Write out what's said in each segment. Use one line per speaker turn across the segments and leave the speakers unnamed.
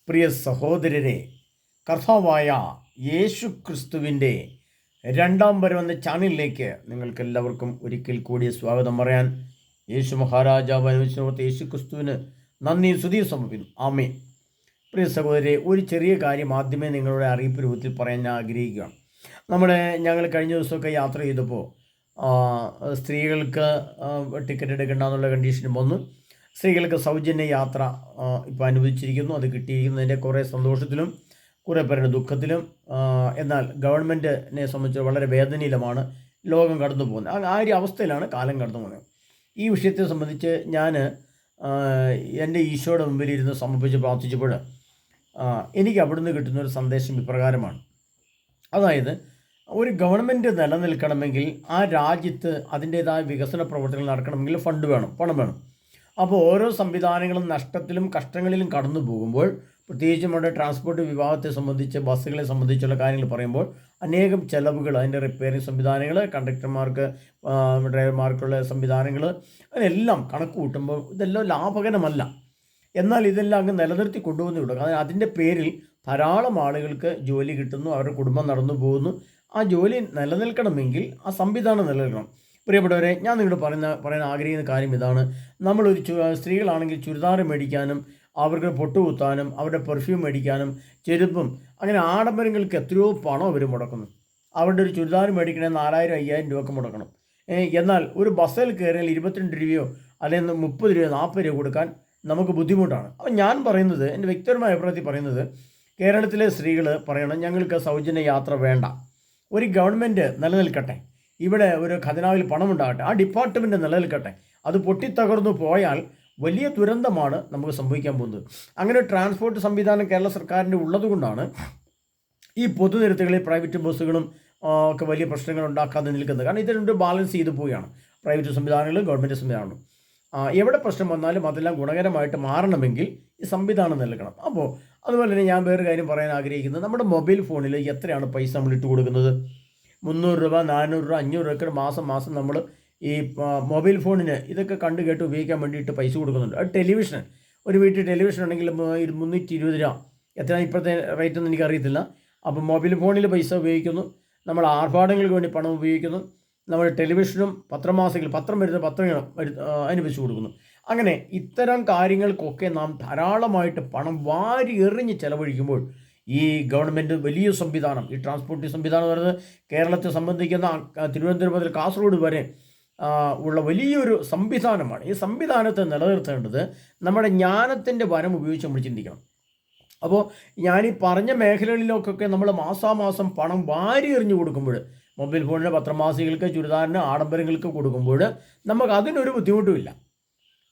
പ്രിയ സഹോദരരെ, കർത്താവായ യേശു ക്രിസ്തുവിൻ്റെ രണ്ടാം വരവെന്ന ചാനലിലേക്ക് നിങ്ങൾക്കെല്ലാവർക്കും ഒരിക്കൽ കൂടി സ്വാഗതം പറയാൻ യേശു മഹാരാജാവ് അനുവദിച്ച യേശു ക്രിസ്തുവിന് നന്ദി സ്തുതി സമർപ്പിക്കുന്നു. ആമേൻ. പ്രിയ സഹോദരരെ, ഒരു ചെറിയ കാര്യം ആദ്യമേ നിങ്ങളുടെ അറിയിപ്പ് രൂപത്തിൽ പറയാൻ ഞാൻ ആഗ്രഹിക്കുകയാണ്. ഞങ്ങൾ കഴിഞ്ഞ ദിവസമൊക്കെ യാത്ര ചെയ്തപ്പോൾ സ്ത്രീകൾക്ക് ടിക്കറ്റ് എടുക്കേണ്ട എന്നുള്ള കണ്ടീഷനും വന്നു. സ്ത്രീകൾക്ക് സൗജന്യ യാത്ര ഇപ്പോൾ അനുവദിച്ചിരിക്കുന്നു. അത് കിട്ടിയിരിക്കുന്നതിൻ്റെ കുറേ സന്തോഷത്തിലും കുറേ പേരുടെ ദുഃഖത്തിലും, എന്നാൽ ഗവൺമെൻറ്റിനെ സംബന്ധിച്ച് വളരെ വേദനയിലുമാണ് ലോകം കടന്നു പോകുന്നത്. ആ ഒരു അവസ്ഥയിലാണ് കാലം കടന്നു പോകുന്നത്. ഈ വിഷയത്തെ സംബന്ധിച്ച് ഞാൻ എൻ്റെ ഈശോയുടെ മുമ്പിൽ ഇരുന്ന് സമർപ്പിച്ച് പ്രാർത്ഥിച്ചപ്പോൾ എനിക്ക് അവിടുന്ന് കിട്ടുന്നൊരു സന്ദേശം ഇപ്രകാരമാണ്. അതായത്, ഒരു ഗവൺമെൻറ് നിലനിൽക്കണമെങ്കിൽ ആ രാജ്യത്ത് അതിൻ്റേതായ വികസന പ്രവർത്തനങ്ങൾ നടക്കണമെങ്കിൽ ഫണ്ട് വേണം, പണം വേണം. അപ്പോൾ ഓരോ സംവിധാനങ്ങളും നഷ്ടത്തിലും കഷ്ടങ്ങളിലും കടന്നു പോകുമ്പോൾ, പ്രത്യേകിച്ചും നമ്മുടെ ട്രാൻസ്പോർട്ട് വിഭാഗത്തെ സംബന്ധിച്ച്, ബസ്സുകളെ സംബന്ധിച്ചുള്ള കാര്യങ്ങൾ പറയുമ്പോൾ അനേകം ചിലവുകൾ, അതിൻ്റെ റിപ്പയറിംഗ് സംവിധാനങ്ങൾ, കണ്ടക്ടർമാർക്ക് ഡ്രൈവർമാർക്കുള്ള സംവിധാനങ്ങൾ, അതിനെല്ലാം കണക്ക് കൂട്ടുമ്പോൾ ഇതെല്ലാം ലാഭകരമല്ല. എന്നാൽ ഇതെല്ലാം അങ്ങ് നിലനിർത്തി കൊണ്ടുവന്ന് വിടുക. അതിൻ്റെ പേരിൽ ധാരാളം ആളുകൾക്ക് ജോലി കിട്ടുന്നു, അവരുടെ കുടുംബം നടന്നു പോകുന്നു. ആ ജോലി നിലനിൽക്കണമെങ്കിൽ ആ സംവിധാനം നിലനിൽക്കണം. പ്രിയപ്പെട്ടവരെ, ഞാൻ നിങ്ങളോട് പറയാൻ ആഗ്രഹിക്കുന്ന കാര്യം ഇതാണ്. നമ്മളൊരു സ്ത്രീകളാണെങ്കിൽ ചുരിദാർ മേടിക്കാനും അവർക്ക് പൊട്ടുകുത്താനും അവരുടെ പെർഫ്യൂം മേടിക്കാനും ചെരുപ്പും അങ്ങനെ ആഡംബരങ്ങൾക്ക് എത്രയോ പണം അവർ മുടക്കുന്നു. അവരുടെ ഒരു ചുരിദാർ മേടിക്കണമെങ്കിൽ 4000-5000 രൂപ മുടക്കണം. എന്നാൽ ഒരു ബസ്സിൽ കയറിയാൽ 22 രൂപയോ അല്ലെങ്കിൽ 30 രൂപയോ 40 രൂപ കൊടുക്കാൻ നമുക്ക് ബുദ്ധിമുട്ടാണ്. അപ്പം ഞാൻ പറയുന്നത്, എൻ്റെ വ്യക്തിപരമായ അഭിപ്രായത്തിൽ പറയുന്നത്, കേരളത്തിലെ സ്ത്രീകൾ പറയണം, ഞങ്ങൾക്ക് സൗജന്യ യാത്ര വേണ്ട, ഒരു ഗവൺമെൻറ് നിലനിൽക്കട്ടെ, ഇവിടെ ഒരു ഖജനാവിൽ പണമുണ്ടാകട്ടെ, ആ ഡിപ്പാർട്ട്മെൻറ്റ് നിലനിൽക്കട്ടെ. അത് പൊട്ടിത്തകർന്നു പോയാൽ വലിയ ദുരന്തമാണ് നമുക്ക് സംഭവിക്കാൻ പോകുന്നത്. അങ്ങനെ ട്രാൻസ്പോർട്ട് സംവിധാനം കേരള സർക്കാരിൻ്റെ ഉള്ളതുകൊണ്ടാണ് ഈ പൊതുനിരത്തുകളിൽ പ്രൈവറ്റ് ബസ്സുകളും ഒക്കെ വലിയ പ്രശ്നങ്ങൾ ഉണ്ടാക്കാതെ നിൽക്കുന്നത്. കാരണം ഇത് രണ്ടും ബാലൻസ് ചെയ്ത് പോവുകയാണ്, പ്രൈവറ്റ് സംവിധാനങ്ങളും ഗവൺമെൻറ് സംവിധാനങ്ങളും. എവിടെ പ്രശ്നം വന്നാലും അതെല്ലാം ഗുണകരമായിട്ട് മാറണമെങ്കിൽ ഈ സംവിധാനം നിൽക്കണം. അപ്പോൾ അതുപോലെ തന്നെ ഞാൻ വേറൊരു കാര്യം പറയാൻ ആഗ്രഹിക്കുന്നത്, നമ്മുടെ മൊബൈൽ ഫോണിൽ എത്രയാണ് പൈസ നമ്മൾ ഇട്ട് കൊടുക്കുന്നത്? 300 രൂപ, 400 രൂപ, 500 രൂപ മാസം നമ്മൾ ഈ മൊബൈൽ ഫോണിന് ഇതൊക്കെ കണ്ടു കേട്ട് ഉപയോഗിക്കാൻ വേണ്ടിയിട്ട് പൈസ കൊടുക്കുന്നുണ്ട്. അത് ടെലിവിഷൻ, ഒരു വീട്ടിൽ ടെലിവിഷൻ ഉണ്ടെങ്കിൽ 320 രൂപ, എത്രയാണ് ഇപ്പോഴത്തെ റേറ്റ് ഒന്നും എനിക്കറിയത്തില്ല. അപ്പം മൊബൈൽ ഫോണിൽ പൈസ ഉപയോഗിക്കുന്നു, നമ്മൾ ആർഭാടങ്ങൾക്ക് വേണ്ടി പണം ഉപയോഗിക്കുന്നു, നമ്മൾ ടെലിവിഷനും പത്രം വരുന്ന പത്രങ്ങൾ അതിന് വെച്ച് കൊടുക്കുന്നു. അങ്ങനെ ഇത്തരം കാര്യങ്ങൾക്കൊക്കെ നാം ധാരാളമായിട്ട് പണം വാരി എറിഞ്ഞ് ചെലവഴിക്കുമ്പോൾ ഈ ഗവൺമെൻറ് വലിയ സംവിധാനം, ഈ ട്രാൻസ്പോർട്ട് സംവിധാനം എന്ന് പറയുന്നത് കേരളത്തെ സംബന്ധിക്കുന്ന തിരുവനന്തപുരം മുതൽ കാസർഗോഡ് വരെ ഉള്ള വലിയൊരു സംവിധാനമാണ്. ഈ സംവിധാനത്തെ നിലനിർത്തേണ്ടത് നമ്മുടെ ജ്ഞാനത്തിൻ്റെ വരം ഉപയോഗിച്ച് നമ്മൾ ചിന്തിക്കണം. അപ്പോൾ ഞാനീ പറഞ്ഞ മേഖലകളിലൊക്കെ നമ്മൾ മാസാമാസം പണം വാരി എറിഞ്ഞു കൊടുക്കുമ്പോൾ, മൊബൈൽ ഫോണിന്, പത്രമാസികൾക്ക്, ചുരിദാറിന്, ആഡംബരങ്ങൾക്ക് കൊടുക്കുമ്പോൾ നമുക്ക് അതിനൊരു ബുദ്ധിമുട്ടുമില്ല.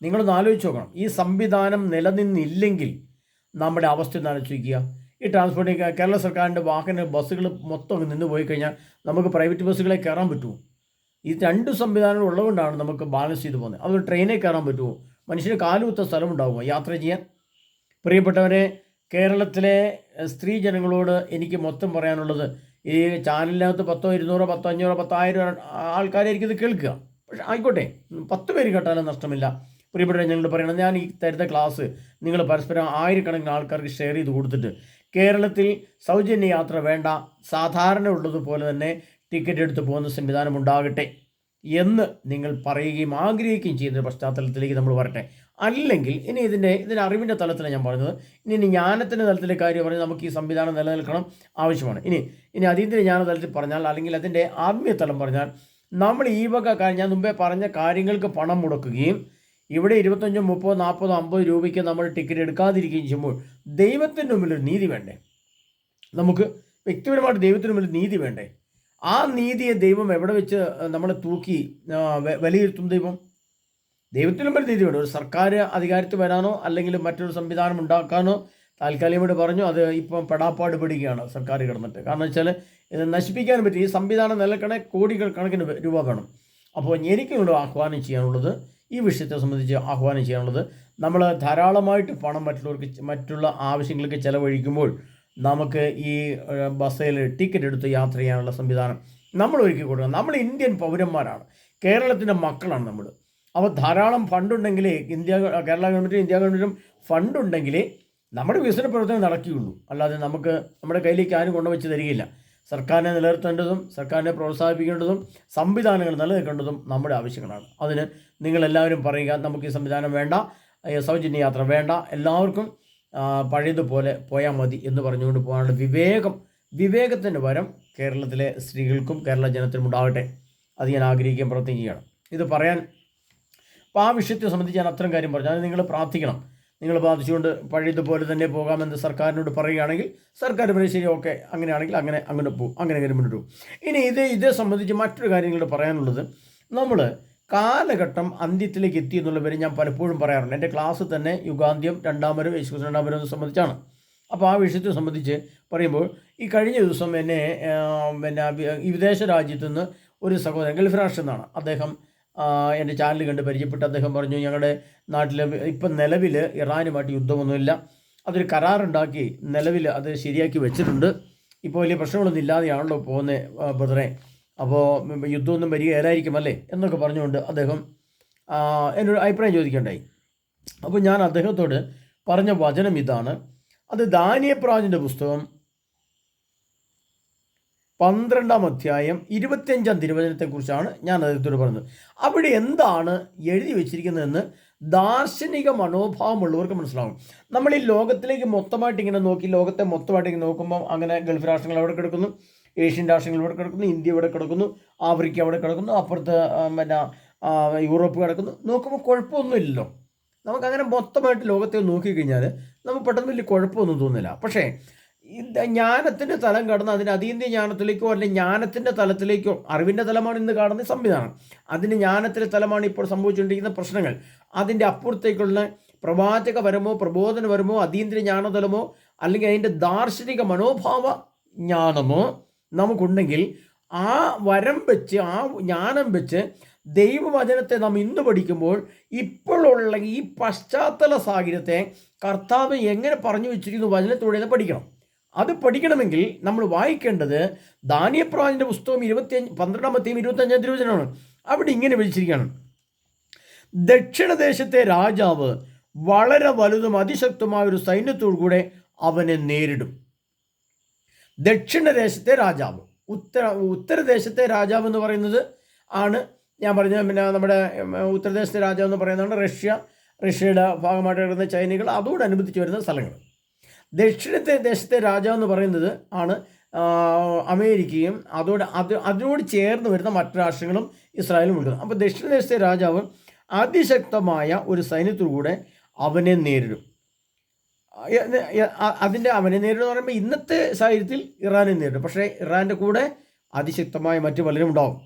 നിങ്ങളൊന്ന് ആലോചിച്ച് നോക്കണം, ഈ സംവിധാനം നിലനിന്നില്ലെങ്കിൽ നമ്മുടെ അവസ്ഥ ഒന്ന് ആലോചിച്ച് വയ്ക്കുക. ഈ ട്രാൻസ്പോർട്ടിങ് കേരള സർക്കാരിൻ്റെ ബസ്സുകൾ മൊത്തം നിന്ന് പോയി കഴിഞ്ഞാൽ നമുക്ക് പ്രൈവറ്റ് ബസ്സുകളെ കയറാൻ പറ്റുമോ? ഈ രണ്ട് സംവിധാനങ്ങൾ ഉള്ളതുകൊണ്ടാണ് നമുക്ക് ബാലൻസ് ചെയ്ത് പോകുന്നത്. അതുകൊണ്ട് ട്രെയിനിൽ കയറാൻ പറ്റുമോ? മനുഷ്യന് കാലുകുത്ത സ്ഥലം ഉണ്ടാകുമോ യാത്ര ചെയ്യാൻ? പ്രിയപ്പെട്ടവരെ, കേരളത്തിലെ സ്ത്രീ ജനങ്ങളോട് എനിക്ക് മൊത്തം പറയാനുള്ളത്, ഈ ചാനലിനകത്ത് 100, 200, 500, 10,000 ആൾക്കാരായിരിക്കും ഇത് കേൾക്കുക. പക്ഷേ ആയിക്കോട്ടെ, 10 പേര് കേട്ടാലും നഷ്ടമില്ല. പ്രിയപ്പെട്ടവരെ, ഞങ്ങൾ പറയണം, ഞാൻ ഈ തരുന്ന ക്ലാസ് നിങ്ങൾ പരസ്പരം ആയിരക്കണക്കിന് ആൾക്കാർക്ക് ഷെയർ ചെയ്ത് കൊടുത്തിട്ട് കേരളത്തിൽ സൗജന്യ യാത്ര വേണ്ട, സാധാരണ ഉള്ളതുപോലെ തന്നെ ടിക്കറ്റ് എടുത്ത് പോകുന്ന സംവിധാനം ഉണ്ടാകട്ടെ എന്ന് നിങ്ങൾ പറയുകയും ആഗ്രഹിക്കുകയും ചെയ്യുന്ന പശ്ചാത്തലത്തിലേക്ക് നമ്മൾ വരട്ടെ. അല്ലെങ്കിൽ ഇതിൻ്റെ അറിവിൻ്റെ തലത്തിലാണ് ഞാൻ പറഞ്ഞത്. ഇനി ജ്ഞാനത്തിൻ്റെ തലത്തിലെ കാര്യം പറഞ്ഞാൽ നമുക്ക് ഈ സംവിധാനം നിലനിൽക്കണം, ആവശ്യമാണ്. ഇനി അതിൻ്റെ ജ്ഞാന തലത്തിൽ പറഞ്ഞാൽ, അല്ലെങ്കിൽ അതിൻ്റെ ആത്മീയ തലം പറഞ്ഞാൽ, നമ്മൾ ഈ വക ഞാൻ മുമ്പേ പറഞ്ഞ കാര്യങ്ങൾക്ക് പണം മുടക്കുകയും ഇവിടെ 25, 30, 40, 50 രൂപയ്ക്ക് നമ്മൾ ടിക്കറ്റ് എടുക്കാതിരിക്കുകയും ചെയ്യുമ്പോൾ ദൈവത്തിൻ്റെ മുമ്പിൽ നീതി വേണ്ടേ? നമുക്ക് വ്യക്തിപരമായിട്ട് ദൈവത്തിന് മുമ്പിൽ നീതി വേണ്ടേ? ആ നീതിയെ ദൈവം എവിടെ വെച്ച് നമ്മളെ തൂക്കി വിലയിരുത്തും? ദൈവത്തിന് മുമ്പിൽ നീതി വേണം. ഒരു സർക്കാർ അധികാരത്തിൽ വരാനോ അല്ലെങ്കിൽ മറ്റൊരു സംവിധാനം ഉണ്ടാക്കാനോ താൽക്കാലികമായിട്ട് പറഞ്ഞു, അത് ഇപ്പം പെടാപ്പാട് പെടുകയാണ് സർക്കാർ കിടന്നിട്ട്. കാരണം വെച്ചാൽ ഇത് നശിപ്പിക്കാനും പറ്റും. ഈ സംവിധാനം നിലനിൽക്കണേ കോടികൾ കണക്കിന് രൂപ വേണം. അപ്പോൾ എനിക്കിവിടെ ആഹ്വാനം ചെയ്യാനുള്ളത്, ഈ വിഷയത്തെ സംബന്ധിച്ച് ആഹ്വാനം ചെയ്യാനുള്ളത്, നമ്മൾ ധാരാളമായിട്ട് പണം മറ്റുള്ള ആവശ്യങ്ങൾക്ക് ചിലവഴിക്കുമ്പോൾ നമുക്ക് ഈ ബസ്സിൽ ടിക്കറ്റ് എടുത്ത് യാത്ര ചെയ്യാനുള്ള സംവിധാനം നമ്മൾ ഒരുക്കി കൊടുക്കണം. നമ്മൾ ഇന്ത്യൻ പൗരന്മാരാണ്, കേരളത്തിൻ്റെ മക്കളാണ് നമ്മൾ. അപ്പോൾ ധാരാളം ഫണ്ടുണ്ടെങ്കിലേ കേരള ഗവൺമെൻറ്റും ഇന്ത്യ ഗവൺമെൻറ്റും ഫണ്ടുണ്ടെങ്കിലേ നമ്മുടെ വികസന പ്രവർത്തനം നടക്കുകയുള്ളൂ. അല്ലാതെ നമുക്ക് നമ്മുടെ കയ്യിലേക്ക് ആരും കൊണ്ടുവച്ച് തരികയില്ല. സർക്കാരിനെ നിലനിർത്തേണ്ടതും സർക്കാരിനെ പ്രോത്സാഹിപ്പിക്കേണ്ടതും സംവിധാനങ്ങൾ നിലനിൽക്കേണ്ടതും നമ്മുടെ ആവശ്യങ്ങളാണ്. അതിന് നിങ്ങളെല്ലാവരും പറയുക, നമുക്ക് ഈ സംവിധാനം വേണ്ട, സൗജന്യ യാത്ര വേണ്ട, എല്ലാവർക്കും പഴയതുപോലെ പോയാൽ മതി എന്ന് പറഞ്ഞുകൊണ്ട് പോകാനുള്ള വിവേകത്തിൻ്റെ വരം കേരളത്തിലെ സ്ത്രീകൾക്കും കേരള ജനത്തിനും ഉണ്ടാകട്ടെ. അത് ഞാൻ ആഗ്രഹിക്കുകയും പ്രവർത്തിക്കുകയാണ്. ഇത് പറയാൻ അപ്പോൾ ആ വിഷയത്തെ സംബന്ധിച്ച് ഞാൻ അത്തരം കാര്യം പറഞ്ഞു. അത് നിങ്ങൾ പ്രാർത്ഥിക്കണം. നിങ്ങൾ ബാധിച്ചുകൊണ്ട് പഴയതുപോലെ തന്നെ പോകാമെന്ന് സർക്കാരിനോട് പറയുകയാണെങ്കിൽ സർക്കാർ പറയും ശരി, ഓക്കെ, അങ്ങനെയാണെങ്കിൽ അങ്ങനെ പോകും, അങ്ങനെ മുന്നോട്ട് പോകും. ഇനി ഇതേ സംബന്ധിച്ച് മറ്റൊരു കാര്യം നിങ്ങളോട് പറയാനുള്ളത്, നമ്മൾ കാലഘട്ടം അന്ത്യത്തിലേക്ക് എത്തി എന്നുള്ളവരെ ഞാൻ പലപ്പോഴും പറയാറുണ്ട്. എൻ്റെ ക്ലാസ് തന്നെ യുഗാന്ത്യം രണ്ടാമരും യേശുക്രിസ്തു രണ്ടാമരും സംബന്ധിച്ചാണ്. അപ്പോൾ ആ വിഷയത്തെ സംബന്ധിച്ച് പറയുമ്പോൾ ഈ കഴിഞ്ഞ ദിവസം എന്നെ ഈ വിദേശ രാജ്യത്തു നിന്ന് ഒരു സഹോദരൻ, ഗൾഫ് രാഷ്ട്രം എന്നാണ് അദ്ദേഹം, എൻ്റെ ചാനൽ കണ്ട് പരിചയപ്പെട്ട് അദ്ദേഹം പറഞ്ഞു, ഞങ്ങളുടെ നാട്ടിൽ ഇപ്പം നിലവിൽ ഇറാനുമായിട്ട് യുദ്ധമൊന്നുമില്ല, അതൊരു കരാറുണ്ടാക്കി നിലവിൽ അത് ശരിയാക്കി വെച്ചിട്ടുണ്ട്, ഇപ്പോൾ വലിയ പ്രശ്നങ്ങളൊന്നും ഇല്ലാതെയാണല്ലോ പോകുന്നത് ബ്രദറെ, അപ്പോൾ യുദ്ധമൊന്നും വരികയില്ലായിരിക്കും അല്ലേ എന്നൊക്കെ പറഞ്ഞുകൊണ്ട് അദ്ദേഹം എന്നോട് അഭിപ്രായം ചോദിക്കേണ്ടായി. അപ്പോൾ ഞാൻ അദ്ദേഹത്തോട് പറഞ്ഞ വചനം ഇതാണ്. അത് ദാനിയേൽ പ്രവാചകന്റെ പുസ്തകം 12-ാം അധ്യായം 25-ാം തിരുവചനത്തെക്കുറിച്ചാണ് ഞാൻ അദ്ദേഹത്തോട് പറഞ്ഞത്. അവിടെ എന്താണ് എഴുതി വെച്ചിരിക്കുന്നതെന്ന് ദാർശനിക മനോഭാവമുള്ളവർക്ക് മനസ്സിലാവും. നമ്മൾ ഈ ലോകത്തിലേക്ക് മൊത്തമായിട്ട് ഇങ്ങനെ നോക്കി, ലോകത്തെ മൊത്തമായിട്ട് ഇങ്ങനെ നോക്കുമ്പോൾ അങ്ങനെ ഗൾഫ് രാഷ്ട്രങ്ങൾ അവിടെ കിടക്കുന്നു, ഏഷ്യൻ രാഷ്ട്രങ്ങൾ ഇവിടെ കിടക്കുന്നു, ഇന്ത്യ ഇവിടെ കിടക്കുന്നു, ആഫ്രിക്ക അവിടെ കിടക്കുന്നു, അപ്പുറത്ത് യൂറോപ്പ് കിടക്കുന്നു. നോക്കുമ്പോൾ കുഴപ്പമൊന്നുമില്ലല്ലോ. നമുക്കങ്ങനെ മൊത്തമായിട്ട് ലോകത്തെ നോക്കിക്കഴിഞ്ഞാൽ നമുക്ക് പെട്ടെന്ന് വലിയ കുഴപ്പമൊന്നും തോന്നില്ല. പക്ഷേ ജ്ഞാനത്തിൻ്റെ തലം കടന്ന് അതിന് അതീന്ദ്രിയ ജ്ഞാനത്തിലേക്കോ അല്ലെങ്കിൽ ജ്ഞാനത്തിൻ്റെ തലത്തിലേക്കോ, അറിവിൻ്റെ തലമാണ് ഇന്ന് കാണുന്ന സംവിധാനം, അതിന് ജ്ഞാനത്തിൻ്റെ തലമാണ് ഇപ്പോൾ സംഭവിച്ചുകൊണ്ടിരിക്കുന്ന പ്രശ്നങ്ങൾ. അതിൻ്റെ അപ്പുറത്തേക്കുള്ള പ്രവാചകപരമോ പ്രബോധനപരമോ അതീന്ദ്രിയ ജ്ഞാനതലമോ അല്ലെങ്കിൽ അതിൻ്റെ ദാർശനിക മനോഭാവ ജ്ഞാനമോ നമുക്കുണ്ടെങ്കിൽ ആ വരം വെച്ച്, ആ ജ്ഞാനം വെച്ച് ദൈവവചനത്തെ നാം ഇന്ന് പഠിക്കുമ്പോൾ ഇപ്പോഴുള്ള ഈ പശ്ചാത്തല സാഹചര്യത്തെ കർത്താവ് എങ്ങനെ പറഞ്ഞു വെച്ചിരിക്കുന്നു വചനത്തിലൂടെ പഠിക്കണം. അത് പഠിക്കണമെങ്കിൽ നമ്മൾ വായിക്കേണ്ടത് ദാനിയേൽ പ്രവാചകന്റെ പുസ്തകം 12-ാം അധ്യായം 25-ാം തിരുവചനമാണ്. അവിടെ ഇങ്ങനെ വിളിച്ചിരിക്കുകയാണ്, ദക്ഷിണദേശത്തെ രാജാവ് വളരെ വലുതും അതിശക്തമായ ഒരു സൈന്യത്തോടു കൂടെ അവനെ നേരിടും. ദക്ഷിണദേശത്തെ രാജാവ്, ഉത്തരദേശത്തെ രാജാവ് എന്ന് പറയുന്നത് ആണ് ഞാൻ പറഞ്ഞത്. പിന്നെ നമ്മുടെ ഉത്തരദേശത്തെ രാജാവ് എന്ന് പറയുന്നതാണ് റഷ്യയുടെ ഭാഗമായിട്ട് കിടക്കുന്ന ചൈനകൾ, അതോടനുബന്ധിച്ച് വരുന്ന സ്ഥലങ്ങൾ. ദക്ഷിണത്തെ ദേശത്തെ രാജാവ് എന്ന് പറയുന്നത് ആണ് അമേരിക്കയും അതിനോട് ചേർന്ന് വരുന്ന മറ്റു രാഷ്ട്രങ്ങളും ഇസ്രായേലും ഉള്ളത്. അപ്പോൾ ദക്ഷിണദേശത്തെ രാജാവ് അതിശക്തമായ ഒരു സൈന്യത്തോടുകൂടെ അവനെ നേരിടും. അവനെ നേരിടും എന്ന് പറയുമ്പോൾ ഇന്നത്തെ സാഹചര്യത്തിൽ ഇറാനെ നേരിടും. പക്ഷേ ഇറാൻ്റെ കൂടെ അതിശക്തമായ മറ്റു പലരും ഉണ്ടാവും.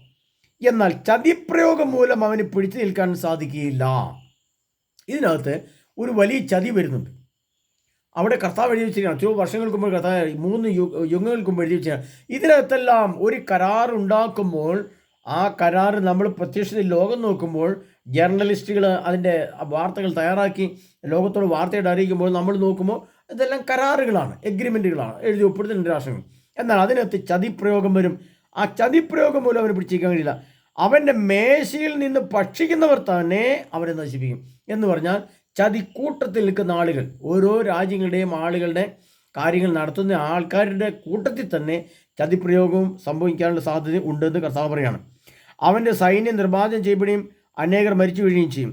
എന്നാൽ ചതിപ്രയോഗം മൂലം അവന് പിടിച്ചു നിൽക്കാൻ സാധിക്കുകയില്ല. ഇതിനകത്ത് ഒരു വലിയ ചതി വരുന്നുണ്ട്. അവിടെ കർത്താവ് എഴുതി വെച്ചിരിക്കുകയാണ്, 2 വർഷങ്ങൾക്ക് മുമ്പ് കർത്താവ് 3 യുഗങ്ങൾക്ക് മുമ്പ് എഴുതി വെച്ചിരിക്കുകയാണ്. ഇതിനകത്തെല്ലാം ഒരു കരാർ ഉണ്ടാക്കുമ്പോൾ ആ കരാർ നമ്മൾ പ്രത്യക്ഷത്തിൽ ലോകം നോക്കുമ്പോൾ ജേർണലിസ്റ്റുകൾ അതിൻ്റെ വാർത്തകൾ തയ്യാറാക്കി ലോകത്തോട് വാർത്തയുടെ അറിയിക്കുമ്പോൾ നമ്മൾ നോക്കുമ്പോൾ ഇതെല്ലാം കരാറുകളാണ്, എഗ്രിമെൻറ്റുകളാണ്, എഴുതി ഒപ്പിടുന്ന രാഷ്ട്രങ്ങൾ. എന്നാൽ അതിനകത്ത് ചതിപ്രയോഗം വരും. ആ ചതിപ്രയോഗം മൂലം അവന് പിടിച്ചിരിക്കാൻ കഴിയില്ല. അവൻ്റെ മേശയിൽ നിന്ന് ഭക്ഷിക്കുന്നവർ തന്നെ അവനെ നശിപ്പിക്കും എന്ന് പറഞ്ഞാൽ ചതിക്കൂട്ടത്തിൽ നിൽക്കുന്ന ആളുകൾ, ഓരോ രാജ്യങ്ങളുടെയും ആളുകളുടെ കാര്യങ്ങൾ നടത്തുന്ന ആൾക്കാരുടെ കൂട്ടത്തിൽ തന്നെ ചതിപ്രയോഗവും സംഭവിക്കാനുള്ള സാധ്യത ഉണ്ടെന്ന് കർത്താവ് പറയാണ്. അവൻ്റെ സൈന്യം നിർമ്മാർജ്ജനം ചെയ്യപ്പെടുകയും അനേകർ മരിച്ചു വീഴുകയും ചെയ്യും.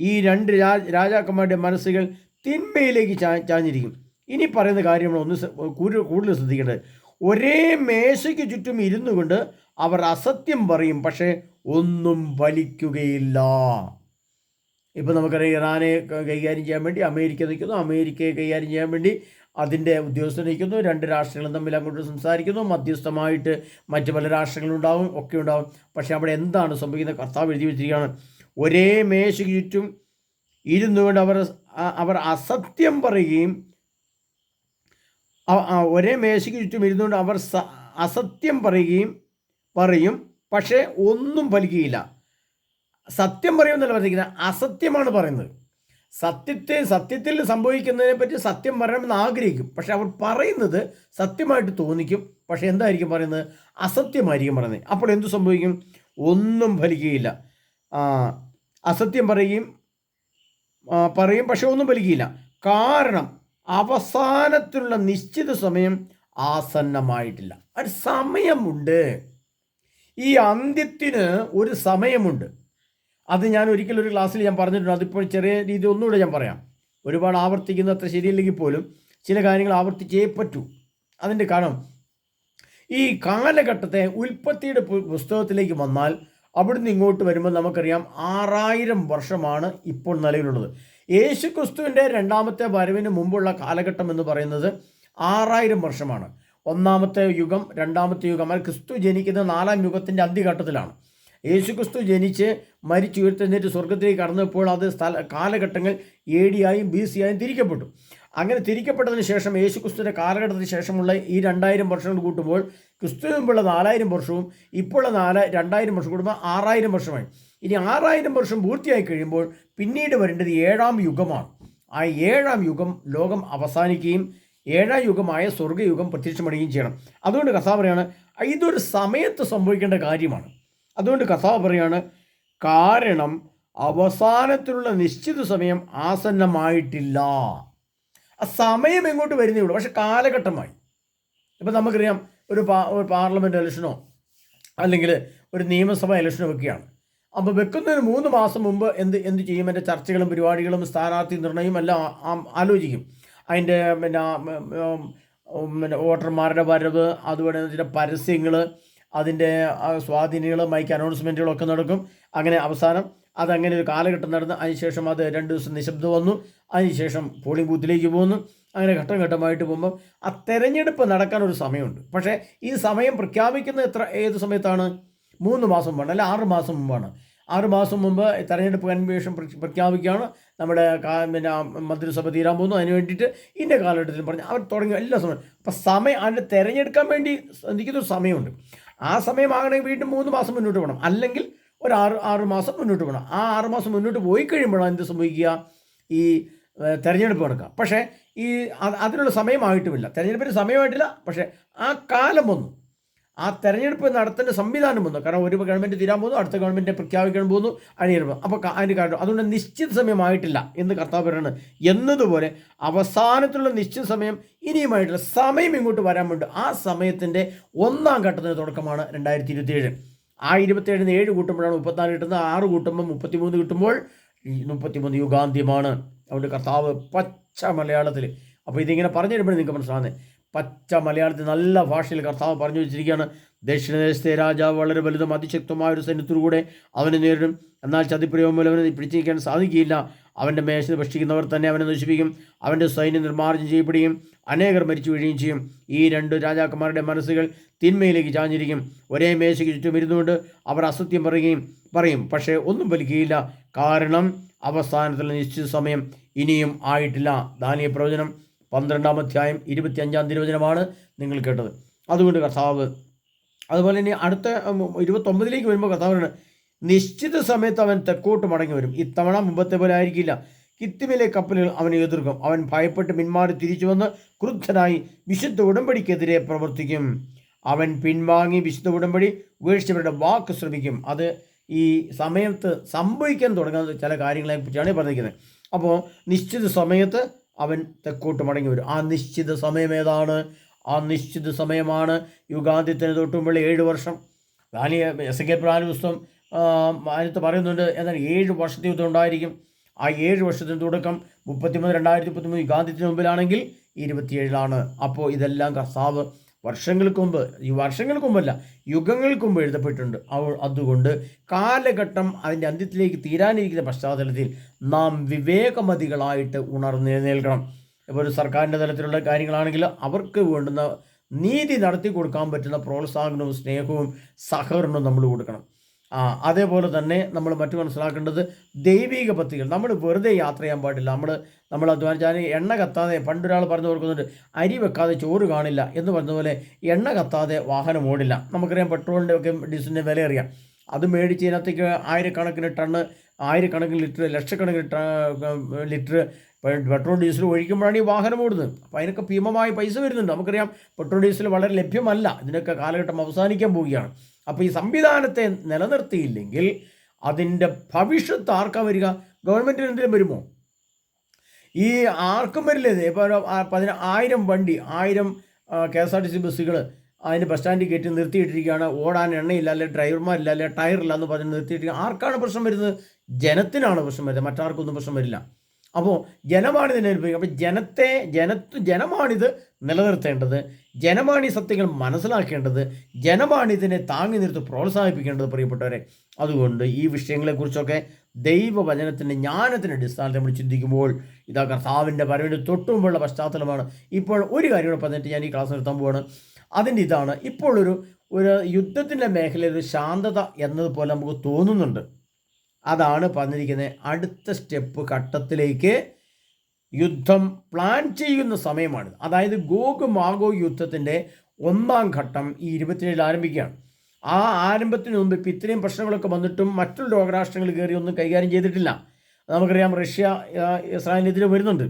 ഈ 2 രാജാക്കന്മാരുടെ മനസ്സുകൾ തിന്മയിലേക്ക് ചാഞ്ഞിരിക്കും. ഇനി പറയുന്ന കാര്യങ്ങൾ കൂടുതൽ ശ്രദ്ധിക്കേണ്ടത്, ഒരേ മേശയ്ക്ക് ചുറ്റും ഇരുന്നു കൊണ്ട് അവർ അസത്യം പറയും, പക്ഷേ ഒന്നും ഫലിക്കുകയില്ല. ഇപ്പോൾ നമുക്കറിയാം, ഇറാനെ കൈകാര്യം ചെയ്യാൻ വേണ്ടി അമേരിക്ക നിൽക്കുന്നു, അമേരിക്കയെ കൈകാര്യം ചെയ്യാൻ വേണ്ടി അതിൻ്റെ ഉദ്യോഗസ്ഥർ നിൽക്കുന്നു, 2 രാഷ്ട്രങ്ങളും തമ്മിൽ അങ്ങോട്ട് സംസാരിക്കുന്നു, മധ്യസ്ഥമായിട്ട് മറ്റ് പല രാഷ്ട്രങ്ങളുണ്ടാവും, ഒക്കെ ഉണ്ടാവും. പക്ഷേ അവിടെ എന്താണ് സംഭവിക്കുന്നത്? കർത്താവ് എഴുതി വെച്ചിരിക്കുകയാണ്, ഒരേ മേശയ്ക്ക് ചുറ്റും ഇരുന്നു കൊണ്ട് അവർ അസത്യം പറയുകയും, ഒരേ മേശയ്ക്ക് ചുറ്റും ഇരുന്നുകൊണ്ട് അവർ അസത്യം പറയും, പക്ഷേ ഒന്നും ഫലിക്കുകയില്ല. സത്യം പറയുമെന്നല്ല പറഞ്ഞിരിക്കുന്നത്, അസത്യമാണ് പറയുന്നത്. സത്യത്തിൽ സംഭവിക്കുന്നതിനെ പറ്റി സത്യം പറയണമെന്ന് ആഗ്രഹിക്കും, പക്ഷെ അവർ പറയുന്നത് സത്യമായിട്ട് തോന്നിക്കും, പക്ഷെ എന്തായിരിക്കും പറയുന്നത്? അസത്യമായിരിക്കും പറയുന്നത്. അപ്പോൾ എന്തു സംഭവിക്കും? ഒന്നും ഫലിക്കുകയില്ല. അസത്യം പറയും, പക്ഷെ ഒന്നും ഫലിക്കുകയില്ല. കാരണം അവസാനത്തിലുള്ള നിശ്ചിത സമയം ആസന്നമായിട്ടില്ല. ഒരു സമയമുണ്ട്. ഈ അന്ത്യത്തിന് ഒരു സമയമുണ്ട്. അത് ഞാൻ ഒരിക്കലും ഒരു ക്ലാസ്സിൽ ഞാൻ പറഞ്ഞിട്ടുണ്ട്. അതിപ്പോൾ ചെറിയ രീതി ഒന്നുകൂടെ ഞാൻ പറയാം. ഒരുപാട് ആവർത്തിക്കുന്ന അത്ര ശരിയില്ലെങ്കിൽ പോലും ചില കാര്യങ്ങൾ ആവർത്തിച്ചേ പറ്റൂ. അതിൻ്റെ കാരണം ഈ കാലഘട്ടത്തെ ഉൽപ്പത്തിയുടെ പുസ്തകത്തിലേക്ക് വന്നാൽ അവിടുന്ന് ഇങ്ങോട്ട് വരുമ്പോൾ നമുക്കറിയാം 6000 വർഷമാണ് ഇപ്പോൾ നിലവിലുള്ളത്. യേശു ക്രിസ്തുവിൻ്റെ രണ്ടാമത്തെ വരവിന് മുമ്പുള്ള കാലഘട്ടം എന്ന് പറയുന്നത് 6000 വർഷമാണ്. ഒന്നാമത്തെ യുഗം, രണ്ടാമത്തെ യുഗം, അത് ക്രിസ്തു ജനിക്കുന്ന 4-ാം യുഗത്തിൻ്റെ അന്ത്യഘട്ടത്തിലാണ്. യേശു ക്രിസ്തു ജനിച്ച് മരിച്ചു ഉയർത്തെഴുന്നേറ്റ് സ്വർഗത്തിലേക്ക് കടന്നപ്പോൾ അത് കാലഘട്ടങ്ങൾ AD ആയും BC ആയും തിരിക്കപ്പെട്ടു. അങ്ങനെ തിരിക്കപ്പെട്ടതിന് ശേഷം യേശു ക്രിസ്തുവിൻ്റെ കാലഘട്ടത്തിന് ശേഷമുള്ള ഈ 2000 വർഷങ്ങൾ കൂട്ടുമ്പോൾ ക്രിസ്തുവിന് മുമ്പുള്ള 4000 വർഷവും ഇപ്പോഴുള്ള 2000 വർഷം കൂടുമ്പോൾ 6000 വർഷമായി. ഇനി 6000 വർഷം പൂർത്തിയായി കഴിയുമ്പോൾ പിന്നീട് വരേണ്ടത് 7-ാം യുഗമാണ്. ആ 7-ാം യുഗം ലോകം അവസാനിക്കുകയും 7-ാം യുഗമായ സ്വർഗ്ഗയുഗം പ്രത്യക്ഷപ്പെടുകയും ചെയ്യണം. അതുകൊണ്ട് കർത്താവ് പറയാണ്, ഇതൊരു സമയത്ത് സംഭവിക്കേണ്ട കാര്യമാണ്. അതുകൊണ്ട് കർത്താവ് പറയാണ്, കാരണം അവസാനത്തിലുള്ള നിശ്ചിത സമയം ആസന്നമായിട്ടില്ല. ആ സമയം എങ്ങോട്ട് വരുന്നേ ഉള്ളൂ, പക്ഷെ കാലഘട്ടമായി. ഇപ്പം നമുക്കറിയാം, ഒരു പാർലമെൻറ്റ് ഇലക്ഷനോ അല്ലെങ്കിൽ ഒരു നിയമസഭാ ഇലക്ഷനോ വെക്കുകയാണ്. അപ്പോൾ വെക്കുന്നതിന് 3 മാസം മുമ്പ് എന്ത് ചെയ്യും? എൻ്റെ ചർച്ചകളും പരിപാടികളും സ്ഥാനാർത്ഥി നിർണയം എല്ലാം ആലോചിക്കും. അതിൻ്റെ വോട്ടർമാരുടെ വരവ്, അതുപോലെ അതിൻ്റെ പരസ്യങ്ങൾ, അതിൻ്റെ സ്വാധീനങ്ങൾ, മൈക്ക് അനൗൺസ്മെൻറ്റുകളൊക്കെ നടക്കും. അങ്ങനെ അവസാനം അതങ്ങനെ ഒരു കാലഘട്ടം നടന്ന് അതിനുശേഷം അത് 2 ദിവസം നിശബ്ദം വന്നു. അതിനുശേഷം പോളിംഗ് ബൂത്തിലേക്ക് പോകുന്നു. അങ്ങനെ ഘട്ടം ഘട്ടമായിട്ട് പോകുമ്പോൾ ആ തെരഞ്ഞെടുപ്പ് നടക്കാൻ ഒരു സമയമുണ്ട്. പക്ഷേ ഈ സമയം പ്രഖ്യാപിക്കുന്നത് ഏത് സമയത്താണ്? 3 മാസം മുമ്പാണ്, അല്ല 6 മാസം മുമ്പാണ്. 6 മാസം മുമ്പ് തെരഞ്ഞെടുപ്പ് കൺവെൻഷൻ പ്രഖ്യാപിക്കുകയാണ്. നമ്മുടെ മന്ത്രിസഭ തീരാൻ പോകുന്നു. അതിന് വേണ്ടിയിട്ട് ഇന്ന കാലഘട്ടത്തിൽ പറഞ്ഞ് അവർ തുടങ്ങിയ എല്ലാ സമയം. അപ്പം അതിൻ്റെ തിരഞ്ഞെടുക്കാൻ വേണ്ടി എനിക്കൊരു സമയമുണ്ട്. ആ സമയമാകണമെങ്കിൽ വീണ്ടും 3 മാസം മുന്നോട്ട് പോകണം, അല്ലെങ്കിൽ ഒരു 6 മാസം മുന്നോട്ട് പോകണം. ആ 6 മാസം മുന്നോട്ട് പോയി കഴിയുമ്പോഴാണ് എന്ത് സംഭവിക്കുക? ഈ തെരഞ്ഞെടുപ്പ് നടക്കുക. പക്ഷേ അതിനുള്ള സമയമായിട്ടുമില്ല, തെരഞ്ഞെടുപ്പിന് സമയമായിട്ടില്ല. പക്ഷേ ആ കാലം വന്നു, ആ തെരഞ്ഞെടുപ്പ് നടത്തേണ്ട സംവിധാനം വന്നു. കാരണം ഒരു ഗവൺമെൻറ് തീരാൻ പോകുന്നു, അടുത്ത ഗവൺമെൻറ് പ്രഖ്യാപിക്കാൻ പോകുന്നു, അണിയറുമ്പോൾ. അപ്പോൾ അതിന് കാരണം അതുകൊണ്ട് നിശ്ചിത സമയമായിട്ടില്ല എന്ന് കർത്താവ് പറയുന്നത്. എന്നതുപോലെ അവസാനത്തിലുള്ള നിശ്ചിത സമയം ഇനിയുമായിട്ടുള്ള സമയം ഇങ്ങോട്ട് വരാൻ വേണ്ടി ആ സമയത്തിൻ്റെ 1-ാം ഘട്ടത്തിൻ്റെ തുടക്കമാണ് 2027. ആ 27-ന് 7 കൂട്ടുമ്പോഴാണ് 34 കിട്ടുന്നത്. 6 കൂട്ടുമ്പോൾ 33 കിട്ടുമ്പോൾ 33 യുഗാന്ത്യമാണ്. അതുകൊണ്ട് കർത്താവ് പച്ച മലയാളത്തിൽ, അപ്പോൾ ഇതിങ്ങനെ പറഞ്ഞു തരുമ്പോഴേ നിങ്ങൾക്ക് മനസ്സിലാകുന്നത്, പച്ച മലയാളത്തിൽ നല്ല ഭാഷയിൽ കർത്താവ് പറഞ്ഞു വെച്ചിരിക്കുകയാണ്. ദക്ഷിണദേശത്തെ രാജാവ് വളരെ വലുതും അതിശക്തമായ ഒരു സൈന്യത്തിലൂടെ അവനെ നേരിടും. എന്നാൽ ചതിപ്രയോഗം മൂലം അവനെ പിടിച്ചിരിക്കാൻ സാധിക്കില്ല. അവൻ്റെ മേശ ഭക്ഷിക്കുന്നവർ തന്നെ അവനെ നശിപ്പിക്കും. അവൻ്റെ സൈന്യം നിർമ്മാർജ്ജനം ചെയ്യപ്പെടുകയും അനേകർ മരിച്ചു വീഴുകയും ചെയ്യും. ഈ 2 രാജാക്കന്മാരുടെ മനസ്സുകൾ തിന്മയിലേക്ക് ചാഞ്ഞിരിക്കും. ഒരേ മേശയ്ക്ക് ചുറ്റും ഇരുന്നുകൊണ്ട് അവർ അസത്യം പറയും, പക്ഷേ ഒന്നും ഫലിക്കുകയില്ല. കാരണം അവസാനത്തിലുള്ള നിശ്ചിത സമയം ഇനിയും ആയിട്ടില്ല. ദാനിയേൽ പ്രവചനം 12-ാം അധ്യായം 25-ാം തിരുവചനമാണ് നിങ്ങൾ കേട്ടത്. അതുകൊണ്ട് കർത്താവ് അതുപോലെ തന്നെ അടുത്ത 29-ലേക്ക് വരുമ്പോൾ കർത്താവ് നിശ്ചിത സമയത്ത് അവൻ തെക്കോട്ട് മടങ്ങി വരും. ഇത്തവണ മുമ്പത്തെ പോലെ ആയിരിക്കില്ല. കിത്തിമിലെ കപ്പലുകൾ അവനെ എതിർക്കും. അവൻ ഭയപ്പെട്ട് പിന്മാറി തിരിച്ചു വന്ന് ക്രുദ്ധനായി വിശുദ്ധ ഉടമ്പടിക്കെതിരെ പ്രവർത്തിക്കും. അവൻ പിൻവാങ്ങി വിശുദ്ധ ഉടമ്പടി ഉപേക്ഷിച്ചവരുടെ വാക്ക് ശ്രമിക്കും. അത് ഈ സമയത്ത് സംഭവിക്കാൻ തുടങ്ങുന്ന ചില കാര്യങ്ങളെ കുറിച്ചാണ് പറഞ്ഞിരിക്കുന്നത്. അപ്പോൾ നിശ്ചിത സമയത്ത് അവൻ തെക്കോട്ട് മടങ്ങി വരും. ആ നിശ്ചിത സമയം ഏതാണ്? ആ നിശ്ചിത സമയമാണ് യുഗാന്ത്യത്തിന് തൊട്ടുമ്പോൾ 7 വർഷം. എസെക്കിയേൽ പ്രവാചന പുസ്തകം അതിനകത്ത് പറയുന്നുണ്ട്, എന്നാൽ 7 വർഷത്തെ യുദ്ധം ഉണ്ടായിരിക്കും. ആ 7 വർഷത്തിന് തുടക്കം 2033 യുഗാന്ത്യത്തിന് മുമ്പിലാണെങ്കിൽ 27 അപ്പോൾ ഇതെല്ലാം കർത്താവ് വർഷങ്ങൾക്ക് മുമ്പല്ല, യുഗങ്ങൾക്ക് മുമ്പ് എഴുതപ്പെട്ടിട്ടുണ്ട്. അതുകൊണ്ട് കാലഘട്ടം അതിൻ്റെ അന്ത്യത്തിലേക്ക് തീരാനിരിക്കുന്ന പശ്ചാത്തലത്തിൽ നാം വിവേകമതികളായിട്ട് ഉണർന്നെഴുന്നേൽക്കണം. ഇപ്പോൾ ഒരു സർക്കാരിൻ്റെ തലത്തിലുള്ള കാര്യങ്ങളാണെങ്കിൽ അവർക്ക് വേണ്ടുന്ന നീതി നടത്തി കൊടുക്കാൻ പറ്റുന്ന പ്രോത്സാഹനവും സ്നേഹവും സഹകരണവും നമ്മൾ കൊടുക്കണം. അതേപോലെ തന്നെ നമ്മൾ മറ്റു മനസ്സിലാക്കേണ്ടത് ദൈവിക പദ്ധതികൾ. നമ്മൾ വെറുതെ യാത്ര ചെയ്യാൻ പാടില്ല. നമ്മൾ അധ്വാനിച്ചാൽ എണ്ണ കത്താതെ, പണ്ടൊരാൾ പറഞ്ഞു കൊടുക്കുന്നുണ്ട്, അരി വെക്കാതെ ചോറ് കാണില്ല എന്ന് പറഞ്ഞതുപോലെ എണ്ണ കത്താതെ വാഹനം ഓടില്ല. നമുക്കറിയാം പെട്രോളിൻ്റെ ഒക്കെ ഡീസലിൻ്റെ വില അറിയാം. അത് മേടിച്ച് ഇതിനകത്തേക്ക് ആയിരക്കണക്കിന് ടണ്ണ്, ആയിരക്കണക്കിന് ലിറ്റർ, ലക്ഷക്കണക്കിന് ലിറ്റർ പെട്രോൾ ഡീസൽ ഒഴിക്കുമ്പോഴാണ് ഈ വാഹനം ഓടുന്നത്. അപ്പോൾ അതിനൊക്കെ ഭീമമായ പൈസ വരുന്നുണ്ട്. നമുക്കറിയാം പെട്രോൾ ഡീസൽ വളരെ ലഭ്യമല്ല. ഇതിനൊക്കെ കാലഘട്ടം അവസാനിക്കാൻ പോവുകയാണ്. അപ്പോൾ ഈ സംവിധാനത്തെ നിലനിർത്തിയില്ലെങ്കിൽ അതിൻ്റെ ഭവിഷ്യത്ത് ആർക്കാ വരിക? ഗവൺമെൻറ്റിന് എന്തെങ്കിലും വരുമോ? ഈ ആർക്കും വരില്ല ഇത്. ഇപ്പോൾ 1000 വണ്ടി 1000 KSRTC ബസ്സുകൾ അതിന് ബസ് സ്റ്റാൻഡിൽ കയറ്റി നിർത്തിയിട്ടിരിക്കുകയാണ്. ഓടാൻ എണ്ണയില്ല, അല്ലെങ്കിൽ ഡ്രൈവർമാരില്ല, അല്ലെങ്കിൽ ടയറില്ല എന്ന് പറഞ്ഞ് നിർത്തിയിട്ടിരിക്കുക. ആർക്കാണ് പ്രശ്നം വരുന്നത്? ജനത്തിനാണ് പ്രശ്നം വരുന്നത്, മറ്റാർക്കൊന്നും പ്രശ്നം വരില്ല. അപ്പോൾ ജനമാണ് ഇതിനെ അനുഭവിക്കുക. അപ്പോൾ ജനമാണിത് നിലനിർത്തേണ്ടത്, ജനമാണ് ഈ സത്യങ്ങൾ മനസ്സിലാക്കേണ്ടത്, ജനമാണ് ഇതിനെ താങ്ങി നിർത്തി പ്രോത്സാഹിപ്പിക്കേണ്ടത് പ്രിയപ്പെട്ടവരെ. അതുകൊണ്ട് ഈ വിഷയങ്ങളെക്കുറിച്ചൊക്കെ ദൈവവചനത്തിൻ്റെ ജ്ഞാനത്തിൻ്റെ അടിസ്ഥാനത്തിൽ നമ്മൾ ചിന്തിക്കുമ്പോൾ ഇതാ കർത്താവിൻ്റെ വരവിന് തൊട്ടുമുമ്പുള്ള പശ്ചാത്തലമാണ്. ഇപ്പോൾ ഒരു കാര്യം കൂടെ പറഞ്ഞിട്ട് ഞാൻ ഈ ക്ലാസ് നിർത്താൻ പോവാണ്. അതിൻ്റെ ഇതാണ്, ഇപ്പോൾ ഒരു യുദ്ധത്തിൻ്റെ മേഖലയിൽ ഒരു ശാന്തത എന്നതുപോലെ നമുക്ക് തോന്നുന്നുണ്ട്. അതാണ് പറഞ്ഞിരിക്കുന്നത്. അടുത്ത സ്റ്റെപ്പ് ഘട്ടത്തിലേക്ക് യുദ്ധം പ്ലാൻ ചെയ്യുന്ന സമയമാണ്. അതായത് ഗോഗ് മാഗോഗ് യുദ്ധത്തിൻ്റെ 1ാം ഘട്ടം ഈ 27 ആരംഭിക്കുകയാണ്. ആ ആരംഭത്തിന് മുമ്പ് ഇപ്പം ഇത്രയും പ്രശ്നങ്ങളൊക്കെ വന്നിട്ടും മറ്റുള്ള ലോകരാഷ്ട്രങ്ങൾ കയറി ഒന്നും കൈകാര്യം ചെയ്തിട്ടില്ല. നമുക്കറിയാം, റഷ്യ ഇസ്രായേലിനെതിരെ വരുന്നുണ്ട്.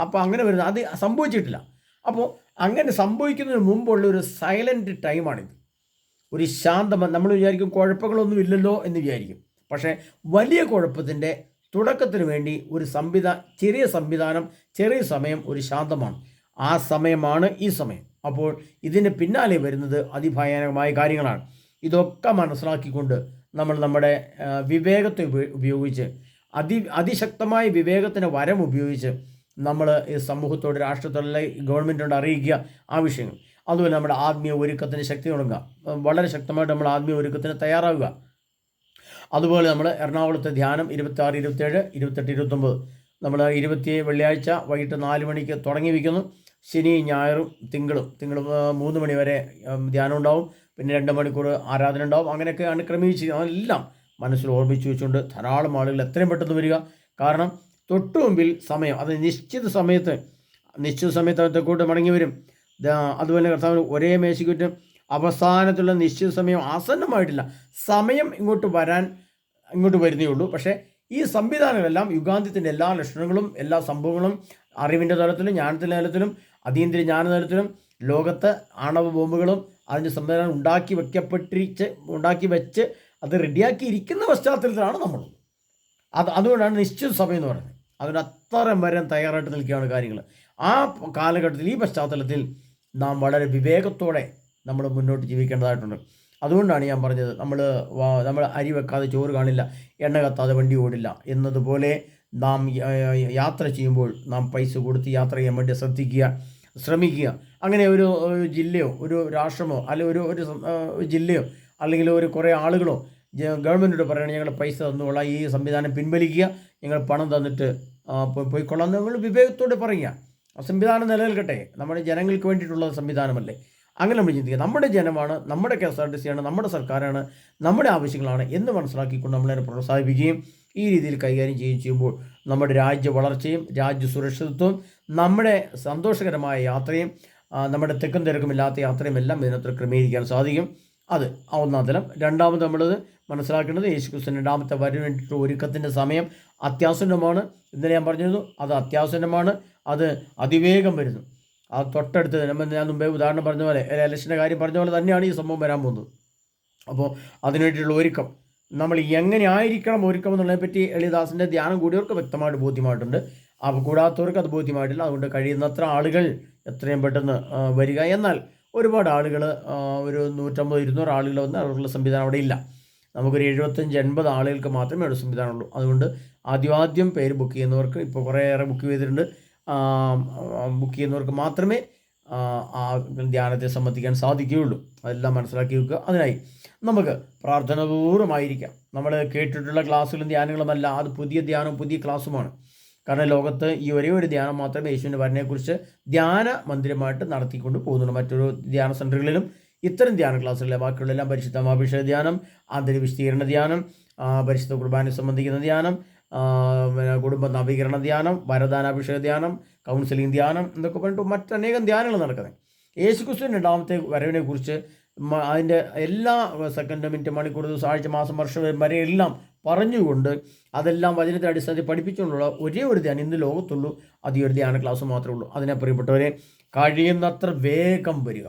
അപ്പോൾ അങ്ങനെ വരുന്നത് അത് സംഭവിച്ചിട്ടില്ല. അപ്പോൾ അങ്ങനെ സംഭവിക്കുന്നതിന് മുമ്പുള്ള ഒരു സൈലൻറ്റ് ടൈമാണിത്. ഒരു ശാന്തം. നമ്മൾ വിചാരിക്കും കുഴപ്പങ്ങളൊന്നും ഇല്ലല്ലോ എന്ന് വിചാരിക്കും. പക്ഷേ വലിയ കുഴപ്പത്തിൻ്റെ തുടക്കത്തിന് വേണ്ടി ഒരു ചെറിയ സംവിധാനം, ചെറിയ സമയം, ഒരു ശാന്തമാണ്. ആ സമയമാണ് ഈ സമയം. അപ്പോൾ ഇതിന് പിന്നാലെ വരുന്നത് അതിഭയാനകമായ കാര്യങ്ങളാണ്. ഇതൊക്കെ മനസ്സിലാക്കിക്കൊണ്ട് നമ്മൾ നമ്മുടെ വിവേകത്തെ ഉപയോഗിച്ച് അതിശക്തമായ വിവേകത്തിൻ്റെ വരം ഉപയോഗിച്ച് നമ്മൾ ഈ സമൂഹത്തോട്, രാഷ്ട്രത്തോടുള്ള ഗവൺമെൻറ്റിനോട് അറിയിക്കുക ആ വിഷയങ്ങൾ. അതുപോലെ നമ്മുടെ ആത്മീയ ഒരുക്കത്തിന് ശക്തി തുടങ്ങുക, വളരെ ശക്തമായിട്ട് നമ്മൾ ആത്മീയ ഒരുക്കത്തിന് തയ്യാറാവുക. അതുപോലെ നമ്മൾ എറണാകുളത്തെ ധ്യാനം 26, 27, 28, 29 നമ്മൾ 27 വെള്ളിയാഴ്ച വൈകിട്ട് 4 മണിക്ക് തുടങ്ങി വയ്ക്കുന്നു. ശനി, ഞായറും തിങ്കളും 3 മണി വരെ ധ്യാനം ഉണ്ടാവും. പിന്നെ 2 മണിക്കൂർ ആരാധന ഉണ്ടാവും. അങ്ങനെയൊക്കെയാണ് ക്രമീകരിച്ച് അതെല്ലാം മനസ്സിൽ ഓർമ്മിച്ച് വെച്ചുകൊണ്ട് ധാരാളം ആളുകൾ എത്രയും പെട്ടെന്ന് വരിക. കാരണം തൊട്ടു മുമ്പിൽ സമയം, അത് നിശ്ചിത സമയത്ത് കൂട്ട് മടങ്ങി വരും. അതുപോലെ കർത്താവ് ഒരേ മേശയ്ക്കുറ്റും അവസാനത്തുള്ള നിശ്ചിത സമയം ആസന്നമായിട്ടില്ല. സമയം ഇങ്ങോട്ട് വരുന്നേ ഉള്ളൂ. പക്ഷേ ഈ സംവിധാനങ്ങളെല്ലാം യുഗാന്ത്യത്തിൻ്റെ എല്ലാ ലക്ഷണങ്ങളും, എല്ലാ സംഭവങ്ങളും അറിവിൻ്റെ തലത്തിലും ജ്ഞാനത്തിൻ്റെ തലത്തിലും അതീന്ദ്രിയ ജ്ഞാന തലത്തിലും ലോകത്ത് ആണവ ബോംബുകളും അതിൻ്റെ സംവിധാനം ഉണ്ടാക്കി വെച്ച് അത് റെഡിയാക്കി ഇരിക്കുന്ന പശ്ചാത്തലത്തിലാണ് നമ്മൾ. അതുകൊണ്ടാണ് നിശ്ചിത സമയം എന്ന് പറയുന്നത്. അതിന് അത്രയും വരാൻ തയ്യാറായിട്ട് നിൽക്കുകയാണ് കാര്യങ്ങൾ. ആ കാലഘട്ടത്തിൽ, ഈ പശ്ചാത്തലത്തിൽ നാം വളരെ വിവേകത്തോടെ നമ്മൾ മുന്നോട്ട് ജീവിക്കേണ്ടതായിട്ടുണ്ട്. അതുകൊണ്ടാണ് ഞാൻ പറഞ്ഞത്, നമ്മൾ അരി വെക്കാതെ ചോറ് കാണില്ല, എണ്ണ കത്താതെ വണ്ടി ഓടില്ല എന്നതുപോലെ നാം യാത്ര ചെയ്യുമ്പോൾ നാം പൈസ കൊടുത്ത് യാത്ര ചെയ്യാൻ വേണ്ടി ശ്രമിക്കുക. അങ്ങനെ ഒരു ജില്ലയോ ഒരു രാഷ്ട്രമോ അല്ലെങ്കിൽ ഒരു ജില്ലയോ അല്ലെങ്കിൽ കുറേ ആളുകളോ ഗവൺമെൻറ്റിനോട് പറയണം, ഞങ്ങൾ പൈസ തന്നുകൊള്ളാം, ഈ സംവിധാനം പിൻവലിക്കുക, ഞങ്ങൾ പണം തന്നിട്ട് പോയിക്കൊള്ളാം എന്ന് നമ്മൾ വിവേകത്തോടെ പറയുക. ആ സംവിധാനം നിലനിൽക്കട്ടെ, നമ്മുടെ ജനങ്ങൾക്ക് വേണ്ടിയിട്ടുള്ള സംവിധാനമല്ലേ. അങ്ങനെ നമ്മൾ ചിന്തിക്കുക. നമ്മുടെ ജനമാണ്, നമ്മുടെ KSRTC ആണ്, നമ്മുടെ സർക്കാരാണ്, നമ്മുടെ ആവശ്യങ്ങളാണ് എന്ന് മനസ്സിലാക്കിക്കൊണ്ട് നമ്മളതിനെ പ്രോത്സാഹിപ്പിക്കുകയും ഈ രീതിയിൽ കൈകാര്യം ചെയ്യുമ്പോൾ നമ്മുടെ രാജ്യ വളർച്ചയും രാജ്യ സുരക്ഷിതത്വവും നമ്മുടെ സന്തോഷകരമായ യാത്രയും നമ്മുടെ തിക്കും തിരക്കുമില്ലാത്ത യാത്രയും എല്ലാം ഇതിനകത്ത് ക്രമീകരിക്കാൻ സാധിക്കും. അത് ഒന്നാം തലം. രണ്ടാമത് നമ്മളത് മനസ്സിലാക്കേണ്ടത് യേശുക്രിസ്തുവിന്റെ രണ്ടാമത്തെ വരവിന് വേണ്ടിയിട്ട് ഒരുക്കത്തിൻ്റെ സമയം അത്യാസന്നമാണ്. ഇന്നലെ ഞാൻ പറഞ്ഞിരുന്നു, അത് അത്യാസന്നമാണ്, അത് അതിവേഗം വരുന്നു. ആ തൊട്ടടുത്ത് ഞാൻ മുമ്പേ ഉദാഹരണം പറഞ്ഞ പോലെ, ഇലക്ഷൻ്റെ കാര്യം പറഞ്ഞ പോലെ തന്നെയാണ് ഈ സംഭവം വരാൻ പോകുന്നത്. അപ്പോൾ അതിനുവേണ്ടിയിട്ടുള്ള ഒരുക്കം നമ്മൾ എങ്ങനെ ആയിരിക്കണം ഒരുക്കം എന്നുള്ളതിനെപ്പറ്റി എളിദാസിൻ്റെ ധ്യാനം കൂടിയവർക്ക് വ്യക്തമായിട്ട് ബോധ്യമായിട്ടുണ്ട്. അപ്പോൾ കൂടാത്തവർക്ക് അത് ബോധ്യമായിട്ടില്ല. അതുകൊണ്ട് കഴിയുന്നത്ര ആളുകൾ എത്രയും പെട്ടെന്ന് വരിക. എന്നാൽ ഒരുപാട് ആളുകൾ, ഒരു 150-200 ആളുകൾ വന്ന് അവർക്കുള്ള സംവിധാനം അവിടെ ഇല്ല. നമുക്കൊരു 75-80 ആളുകൾക്ക് മാത്രമേ അവിടെ സംവിധാനമുള്ളൂ. അതുകൊണ്ട് ആദ്യം പേര് ബുക്ക് ചെയ്യുന്നവർക്ക്, ഇപ്പോൾ കുറേയേറെ ബുക്ക് ചെയ്തിട്ടുണ്ട്, ബുക്ക് ചെയ്യുന്നവർക്ക് മാത്രമേ ആ ധ്യാനത്തെ സംബന്ധിക്കാൻ സാധിക്കുകയുള്ളൂ. അതെല്ലാം മനസ്സിലാക്കി വെക്കുക. അതിനായി നമുക്ക് പ്രാർത്ഥനാപൂർവ്വമായിരിക്കാം. നമ്മൾ കേട്ടിട്ടുള്ള ക്ലാസ്സുകളും ധ്യാനങ്ങളുമല്ല, അത് പുതിയ ധ്യാനവും പുതിയ ക്ലാസ്സുമാണ്. കാരണം ലോകത്ത് ഈ ഒരേ ഒരു ധ്യാനം മാത്രമേ യേശുവിൻ്റെ വരനെക്കുറിച്ച് ധ്യാന മന്ദിരമായിട്ട് നടത്തിക്കൊണ്ട് പോകുന്നുള്ളൂ. മറ്റൊരു ധ്യാന സെൻ്ററുകളിലും ഇത്തരം ധ്യാന ക്ലാസ്സുകളിലെ ബാക്കിയുള്ളെല്ലാം പരിശുദ്ധമാഭിഷേക ധ്യാനം, ആന്തരിക വിശദീകരണ ധ്യാനം, പരിശുദ്ധ കുർബാനയെ സംബന്ധിക്കുന്ന ധ്യാനം, കുടുംബ നവീകരണ ധ്യാനം, വരദാനാഭിഷേക ധ്യാനം, കൗൺസിലിംഗ് ധ്യാനം എന്നൊക്കെ പറഞ്ഞിട്ട് മറ്റനേകം ധ്യാനങ്ങൾ നടക്കുന്നത്. യേശുക്രിസ്തുവിൻ്റെ രണ്ടാമത്തെ വരവിനെക്കുറിച്ച് അതിൻ്റെ എല്ലാ സെക്കൻഡ്, മിനിറ്റ്, മണിക്കൂർ, ദിവസം, ആഴ്ച, മാസം, വർഷം വരെ എല്ലാം പറഞ്ഞുകൊണ്ട് അതെല്ലാം വചനത്തെ അടിസ്ഥാനത്തിൽ പഠിപ്പിച്ചുകൊണ്ടുള്ള ഒരേ ഒരു ധ്യാനം ഇന്ന് ലോകത്തുള്ളൂ. അത് ഈ ഒരു ധ്യാന ക്ലാസ് മാത്രമേ ഉള്ളൂ. അതിനെ പ്രിയപ്പെട്ടവരെ കഴിയുന്നത്ര വേഗം വരിക.